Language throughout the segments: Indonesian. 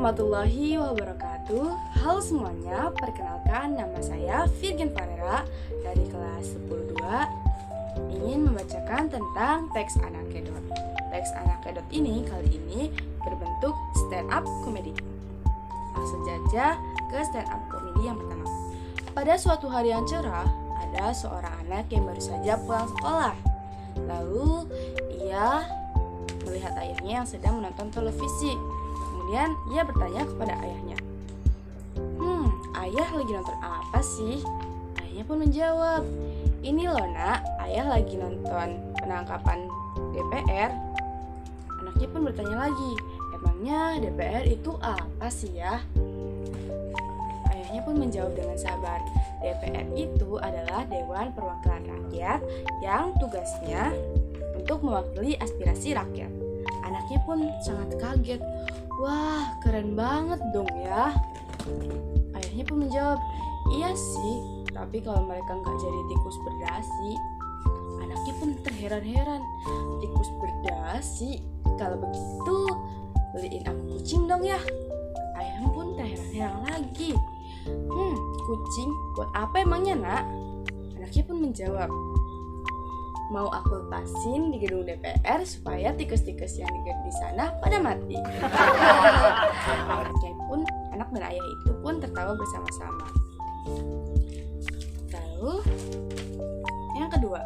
warahmatullahi wabarakatuh. Halo semuanya, perkenalkan nama saya Virgen Farera dari kelas 10-2 ingin membacakan tentang teks Anakedot. Teks Anakedot ini kali ini berbentuk stand up comedy. Langsung saja ke stand up comedy yang pertama. Pada suatu hari yang cerah, ada seorang anak yang baru saja pulang sekolah. Lalu ia melihat ayahnya yang sedang menonton televisi. Kemudian ia bertanya kepada ayahnya, ayah lagi nonton apa sih? Ayahnya pun menjawab, ini loh nak, ayah lagi nonton penangkapan DPR. Anaknya pun bertanya lagi, emangnya DPR itu apa sih ya? Ayahnya pun menjawab dengan sabar, DPR itu adalah Dewan Perwakilan Rakyat yang tugasnya untuk mewakili aspirasi rakyat. Anaknya pun sangat kaget. Wah, keren banget dong ya. Ayahnya pun menjawab, iya sih, tapi kalau mereka nggak jadi tikus berdasi. Anaknya pun terheran-heran, tikus berdasi? Kalau begitu, beliin aku kucing dong ya. Ayahnya pun terheran-heran lagi. Kucing? Buat apa emangnya nak? Anaknya pun menjawab, mau aku lepasin di gedung DPR supaya tikus-tikus yang di sana pada mati. Anak dan ayah itu pun tertawa bersama-sama. Lalu yang kedua,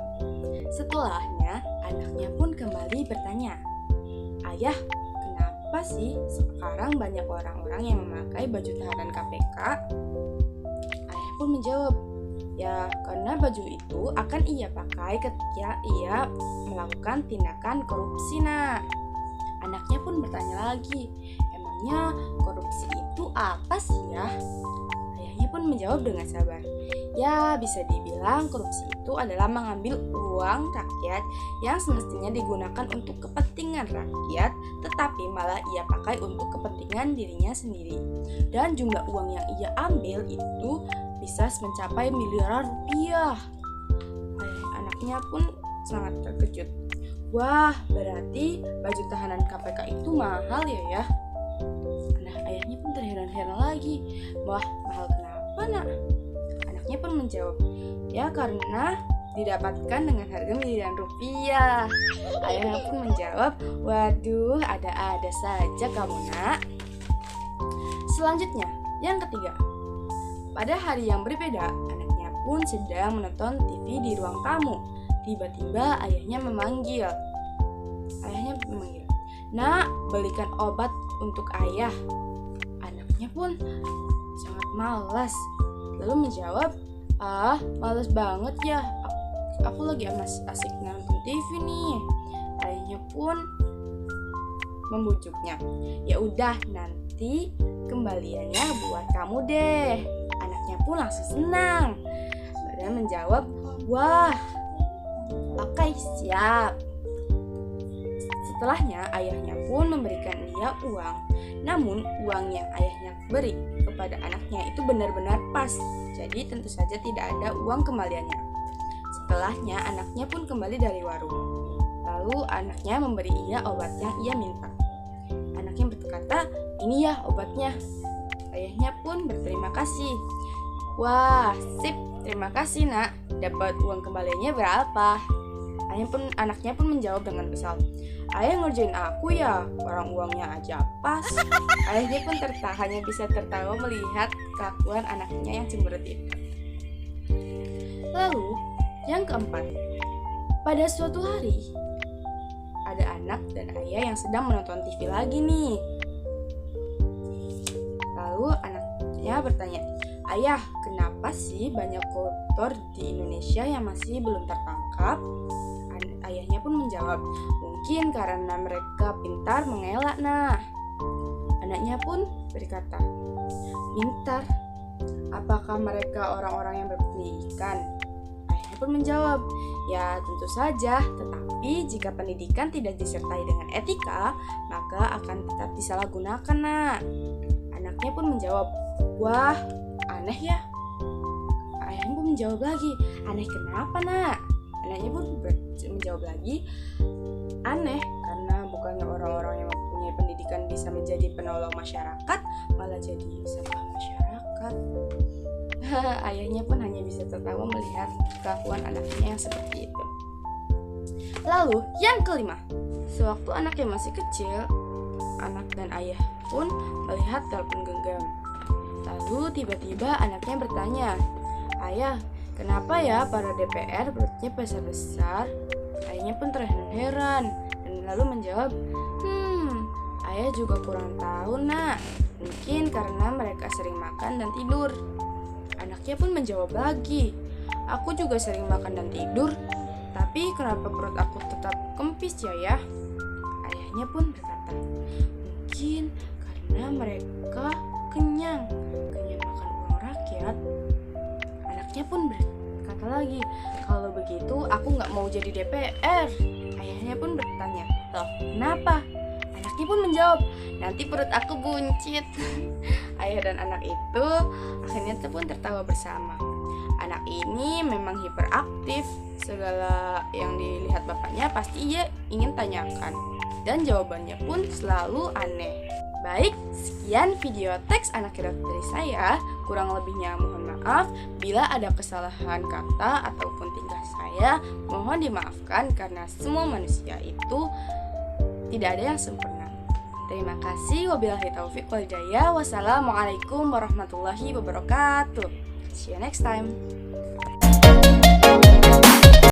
setelahnya anaknya pun kembali bertanya, ayah, kenapa sih sekarang banyak orang-orang yang memakai baju tahanan KPK? Ayah pun menjawab, ya, karena baju itu akan ia pakai ketika ia melakukan tindakan korupsi, nak. Anaknya pun bertanya lagi, emangnya korupsi itu apa sih ya? Ayahnya pun menjawab dengan sabar, ya bisa dibilang korupsi itu adalah mengambil uang rakyat yang semestinya digunakan untuk kepentingan rakyat, tetapi malah ia pakai untuk kepentingan dirinya sendiri. Dan jumlah uang yang ia ambil itu bisa mencapai miliaran rupiah. Anaknya pun sangat terkejut. Wah, berarti baju tahanan KPK itu mahal ya? Ayahnya pun terheran-heran lagi. Wah, mahal kenapa nak? Anaknya pun menjawab, ya karena didapatkan dengan harga miliaran rupiah. Ayahnya pun menjawab, waduh, ada-ada saja kamu nak. Selanjutnya, yang ketiga. Pada hari yang berbeda, anaknya pun sedang menonton TV di ruang tamu. Tiba-tiba ayahnya memanggil. Nak, belikan obat untuk ayah. Anaknya pun sangat malas. Lalu menjawab, malas banget ya. Aku lagi asik nonton TV nih. Ayahnya pun membujuknya. Ya udah, nanti kembaliannya buat kamu deh. Anaknya pun langsung senang. Dan menjawab, wah, oke, siap. Setelahnya ayahnya pun memberikan dia uang. Namun uang yang ayahnya beri kepada anaknya itu benar-benar pas. Jadi tentu saja tidak ada uang kembaliannya. Setelahnya anaknya pun kembali dari warung. Lalu anaknya memberi ia obat yang ia minta. Anaknya berkata, ini ya obatnya. Ayahnya pun berterima kasih. Wah, sip, terima kasih nak. Dapat uang kembaliannya berapa? Anaknya pun menjawab dengan kesal. Ayah ngerjain aku ya, orang uangnya aja pas. Ayahnya pun hanya bisa tertawa melihat kelakuan anaknya yang cemberut itu. Lalu, yang keempat. Pada suatu hari, ada anak dan ayah yang sedang menonton TV lagi nih. Lalu anaknya bertanya, ayah, kenapa sih banyak koruptor di Indonesia yang masih belum tertangkap? Ayahnya pun menjawab, mungkin karena mereka pintar mengelak, nah. Anaknya pun berkata, pintar? Apakah mereka orang-orang yang berpendidikan? Ayahnya pun menjawab, ya tentu saja, tetapi jika pendidikan tidak disertai dengan etika, maka akan tetap disalahgunakan, nak. Anaknya pun menjawab, wah, aneh ya. Ayahnya pun menjawab lagi, aneh kenapa nak? Anaknya pun menjawab lagi, aneh karena bukannya orang-orang yang mempunyai pendidikan bukan bisa menjadi penolong masyarakat, malah jadi sampah masyarakat. Ayahnya pun hanya bisa tertawa melihat kelakuan anaknya yang seperti itu. Lalu yang kelima, sewaktu anaknya masih kecil, anak dan ayah pun melihat telepon genggam. Lalu tiba-tiba anaknya bertanya, "Ayah, kenapa ya para DPR perutnya besar-besar?" Ayahnya pun terheran-heran dan lalu menjawab, ayah juga kurang tahu nak, mungkin karena mereka sering makan dan tidur." Anaknya pun menjawab lagi, "Aku juga sering makan dan tidur, tapi kenapa perut aku tetap kempis ya?" Ayahnya pun berkata, "Mungkin karena mereka kenyang makan uang rakyat." Anaknya pun berkata lagi, "Kalau begitu aku gak mau jadi DPR." Ayahnya pun bertanya, "Loh, kenapa?" Anaknya pun menjawab, "Nanti perut aku buncit." Ayah dan anak itu akhirnya pun tertawa bersama. Anak ini memang hiperaktif. Segala yang dilihat bapaknya pasti ia ingin tanyakan, dan jawabannya pun selalu aneh. Baik, sekian video teks anak kidot dari saya. Kurang lebihnya mohon maaf. Bila ada kesalahan kata ataupun tingkah saya, mohon dimaafkan karena semua manusia itu tidak ada yang sempurna. Terima kasih. Wabillahi taufiq wal hidayah. Wassalamualaikum warahmatullahi wabarakatuh. See you next time.